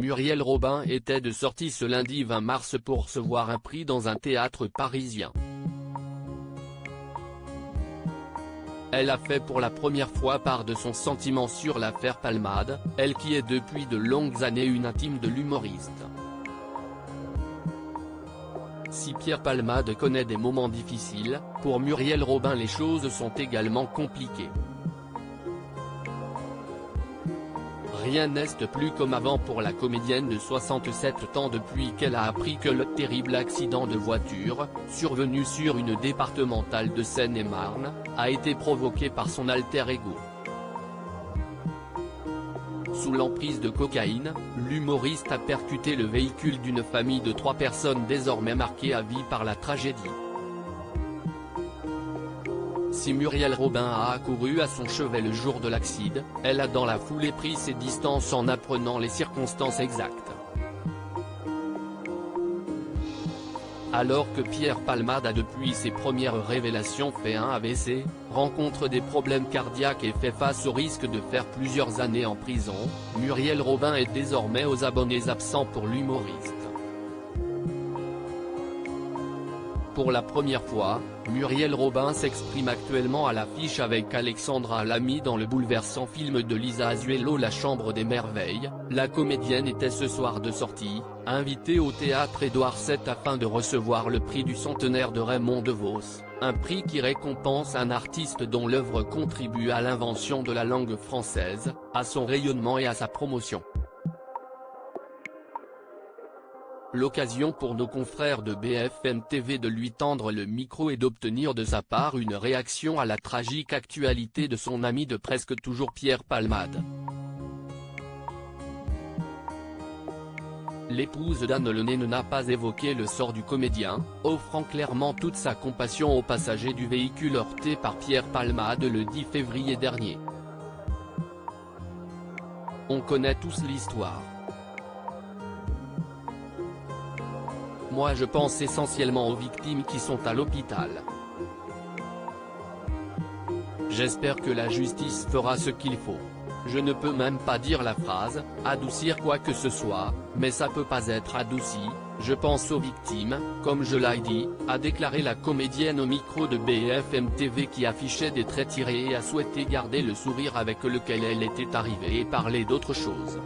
Muriel Robin était de sortie ce lundi 20 mars pour recevoir un prix dans un théâtre parisien. Elle a fait pour la première fois part de son sentiment sur l'affaire Palmade, elle qui est depuis de longues années une intime de l'humoriste. Si Pierre Palmade connaît des moments difficiles, pour Muriel Robin les choses sont également compliquées. Rien n'est plus comme avant pour la comédienne de 67 ans depuis qu'elle a appris que le terrible accident de voiture, survenu sur une départementale de Seine-et-Marne, a été provoqué par son alter ego. Sous l'emprise de cocaïne, l'humoriste a percuté le véhicule d'une famille de 3 personnes désormais marquées à vie par la tragédie. Si Muriel Robin a accouru à son chevet le jour de l'accident, elle a dans la foulée pris ses distances en apprenant les circonstances exactes. Alors que Pierre Palmade a depuis ses premières révélations fait un AVC, rencontre des problèmes cardiaques et fait face au risque de faire plusieurs années en prison, Muriel Robin est désormais aux abonnés absents pour l'humoriste. Pour la première fois, Muriel Robin s'exprime actuellement à l'affiche avec Alexandra Lamy dans le bouleversant film de Lisa Azuelo La Chambre des Merveilles. La comédienne était ce soir de sortie, invitée au théâtre Édouard VII afin de recevoir le prix du centenaire de Raymond DeVos, un prix qui récompense un artiste dont l'œuvre contribue à l'invention de la langue française, à son rayonnement et à sa promotion. L'occasion pour nos confrères de BFM TV de lui tendre le micro et d'obtenir de sa part une réaction à la tragique actualité de son ami de presque toujours Pierre Palmade. L'épouse d'Anne Lenné n'a pas évoqué le sort du comédien, offrant clairement toute sa compassion aux passagers du véhicule heurté par Pierre Palmade le 10 février dernier. On connaît tous l'histoire. Moi je pense essentiellement aux victimes qui sont à l'hôpital. J'espère que la justice fera ce qu'il faut. Je ne peux même pas dire la phrase « adoucir quoi que ce soit », mais ça peut pas être adouci, je pense aux victimes, comme je l'ai dit, a déclaré la comédienne au micro de BFM TV qui affichait des traits tirés et a souhaité garder le sourire avec lequel elle était arrivée et parler d'autre chose.